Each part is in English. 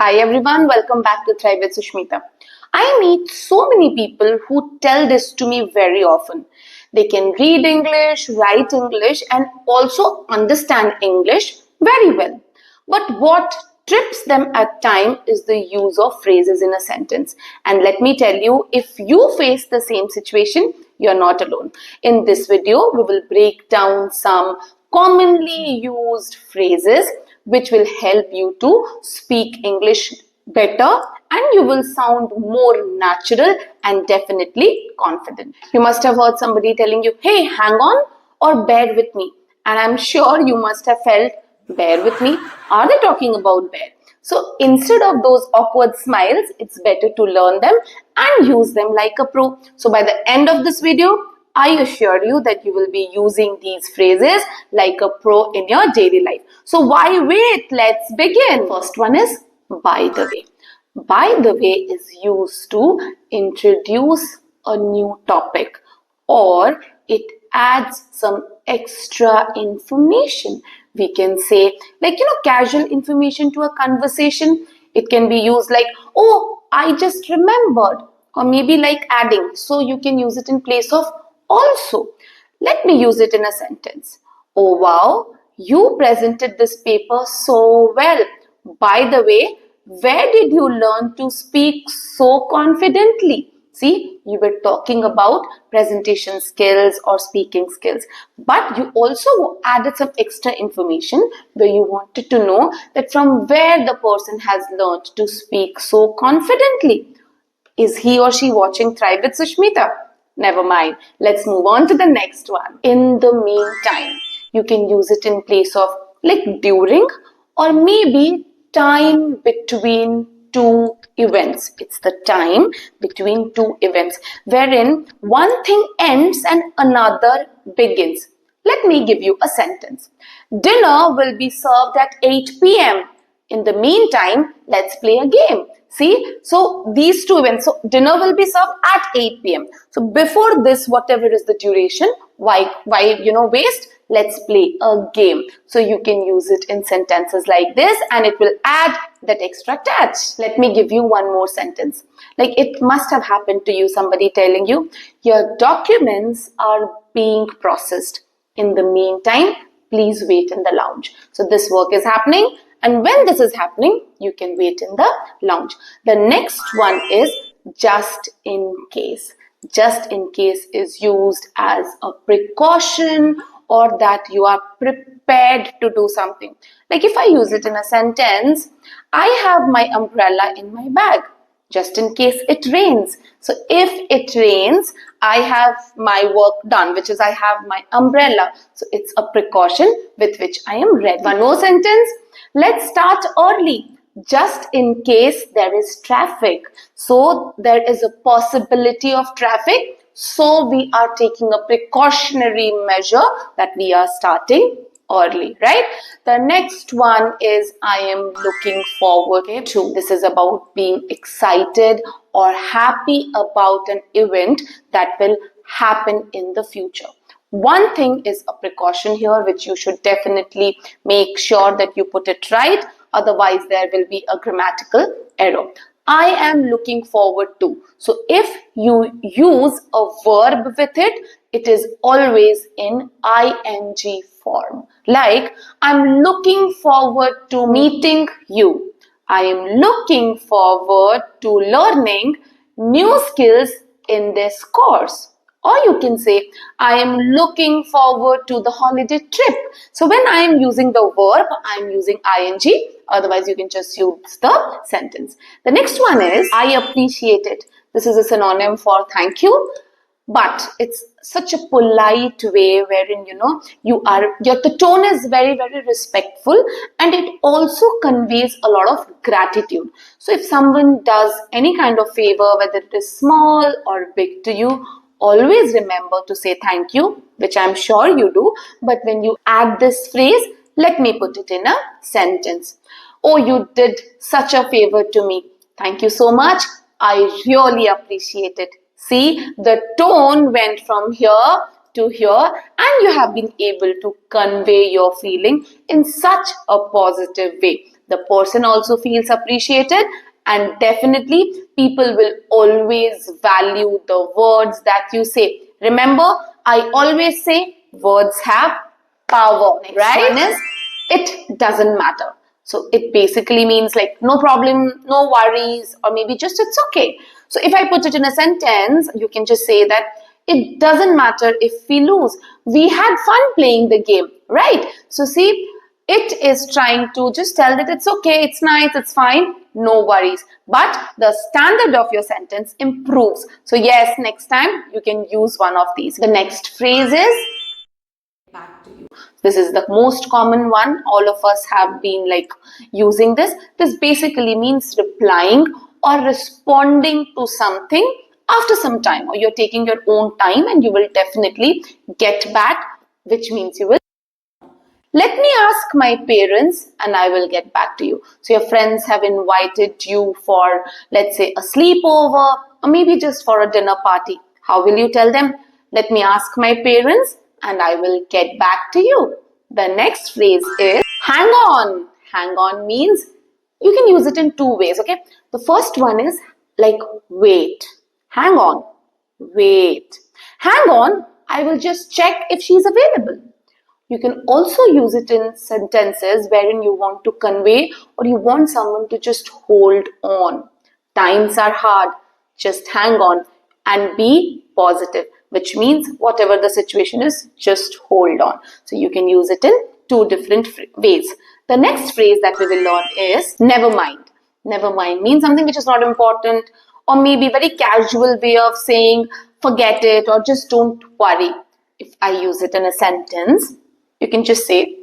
Hi everyone, welcome back to Thrive with Sushmita. I meet so many people who tell this to me very often. They can read English, write English, and also understand English very well. But what trips them at time is the use of phrases in a sentence. And let me tell you, if you face the same situation, you're not alone. In this video, we will break down some commonly used phrases which will help you to speak English better and you will sound more natural and definitely confident. You must have heard somebody telling you, hey, hang on or bear with me. And I'm sure you must have felt, bear with me. Are they talking about bear? So instead of those awkward smiles, it's better to learn them and use them like a pro. So by the end of this video, I assure you that you will be using these phrases like a pro in your daily life. So why wait? Let's begin. First one is by the way. By the way is used to introduce a new topic or it adds some extra information. We can say casual information to a conversation. It can be used like, oh, I just remembered, or maybe like adding. So you can use it in place of also. Let me use it in a sentence. Oh wow, you presented this paper so well. By the way, where did you learn to speak so confidently? See, you were talking about presentation skills or speaking skills, but you also added some extra information where you wanted to know that from where the person has learned to speak so confidently. Is he or she watching Thrive with Sushmita? Never mind. Let's move on to the next one. In the meantime, you can use it in place of like during or maybe time between two events. It's the time between two events wherein one thing ends and another begins. Let me give you a sentence. Dinner will be served at 8 p.m. In the meantime, let's play a game. See, so these two events, so dinner will be served at 8 p.m. So before this, whatever is the duration, why waste? Let's play a game. So you can use it in sentences like this and it will add that extra touch. Let me give you one more sentence. Like it must have happened to you, somebody telling you, your documents are being processed. In the meantime, please wait in the lounge. So this work is happening. And when this is happening, you can wait in the lounge. The next one is just in case. Just in case is used as a precaution or that you are prepared to do something. Like if I use it in a sentence, I have my umbrella in my bag just in case it rains. So if it rains, I have my work done, which is I have my umbrella. So it's a precaution with which I am ready. One more sentence. Let's start early just in case there is traffic. So there is a possibility of traffic. So we are taking a precautionary measure that we are starting early, right? The next one is I am looking forward to. This is about being excited or happy about an event that will happen in the future. One thing is a precaution here, which you should definitely make sure that you put it right. Otherwise, there will be a grammatical error. I am looking forward to. So if you use a verb with it, it is always in ing form. Like, I'm looking forward to meeting you. I am looking forward to learning new skills in this course. Or you can say, I am looking forward to the holiday trip. So when I am using the verb, I am using ing. Otherwise, you can just use the sentence. The next one is, I appreciate it. This is a synonym for thank you. But it's such a polite way wherein, the tone is very, very respectful and it also conveys a lot of gratitude. So if someone does any kind of favor, whether it is small or big to you, always remember to say thank you, which I'm sure you do. But when you add this phrase, let me put it in a sentence. Oh, you did such a favor to me. Thank you so much. I really appreciate it. See, the tone went from here to here and you have been able to convey your feeling in such a positive way. the person also feels appreciated, and definitely people will always value the words that you say. Remember, I always say words have power. Next one is it doesn't matter. So it basically means like no problem, no worries, or maybe just it's okay. So if I put it in a sentence, you can just say that it doesn't matter if we lose. We had fun playing the game, right? So see, it is trying to just tell that it's okay, it's nice, it's fine, no worries. But the standard of your sentence improves. So yes, next time you can use one of these. The next phrase is back to you. This is the most common one. All of us have been like using this. This basically means replying or responding to something after some time, or you're taking your own time and you will definitely get back, which means you will. Let me ask my parents and I will get back to you. So your friends have invited you for, let's say, a sleepover or maybe just for a dinner party. How will you tell them? Let me ask my parents and I will get back to you. The next phrase is hang on. Hang on means you can use it in two ways, okay? The first one is like wait. Hang on. Wait. Hang on. I will just check if she's available. You can also use it in sentences wherein you want to convey or you want someone to just hold on. Times are hard. Just hang on and be positive, which means whatever the situation is, just hold on. So you can use it in two different ways. The next phrase that we will learn is never mind. Never mind means something which is not important, or maybe very casual way of saying forget it or just don't worry. If I use it in a sentence, you can just say,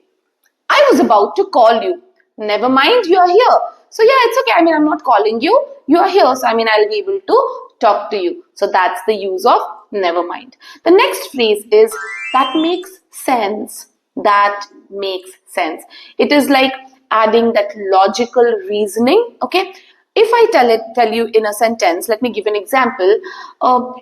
I was about to call you. Never mind, you are here. So yeah, it's okay. I mean, I'm not calling you. You are here. So I mean, I'll be able to talk to you. So that's the use of never mind. The next phrase is that makes sense. That makes sense. It is like adding that logical reasoning. Okay. If I tell you in a sentence, let me give an example.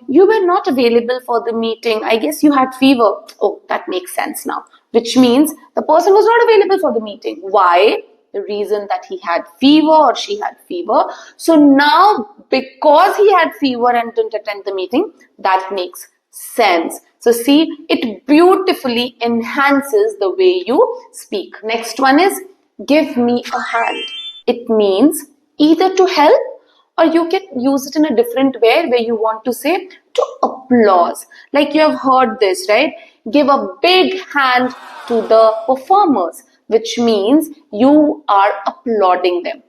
You were not available for the meeting. I guess you had fever. Oh, that makes sense now. Which means the person was not available for the meeting. Why? The reason that he had fever or she had fever. So now, because he had fever and didn't attend the meeting, that makes sense. So see, it beautifully enhances the way you speak. Next one is give me a hand. It means either to help or you can use it in a different way where you want to say to applause. Like you have heard this, right? Give a big hand to the performers, which means you are applauding them.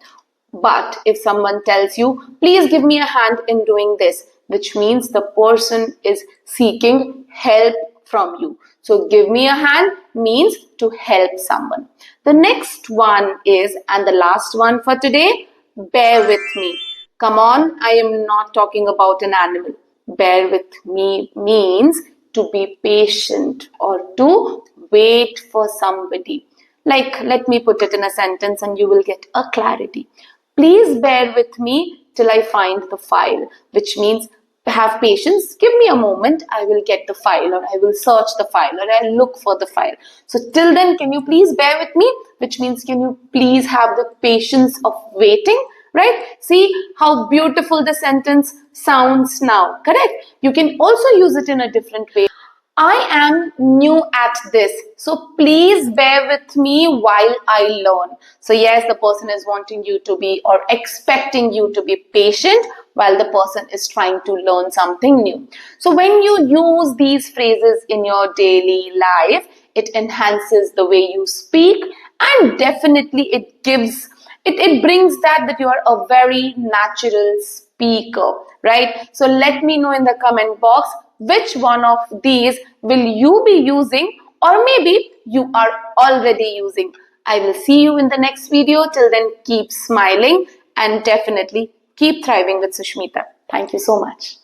But if someone tells you, please give me a hand in doing this, which means the person is seeking help from you. So give me a hand means to help someone. The next one is, and the last one for today, bear with me. Come on, I am not talking about an animal. Bear with me means to be patient or to wait for somebody. Like, let me put it in a sentence and you will get a clarity. Please bear with me till I find the file, which means have patience, give me a moment, I will get the file or I will search the file or I'll look for the file. So till then, can you please bear with me? Which means can you please have the patience of waiting, right? See how beautiful the sentence sounds now, correct? You can also use it in a different way. I am new at this, so please bear with me while I learn. So yes, the person is wanting you to be or expecting you to be patient while the person is trying to learn something new. So when you use these phrases in your daily life, it enhances the way you speak and definitely it brings that you are a very natural speaker, right? So let me know in the comment box which one of these will you be using or maybe you are already using. I will see you in the next video. Till then, keep smiling and definitely keep thriving with Sushmita. Thank you so much.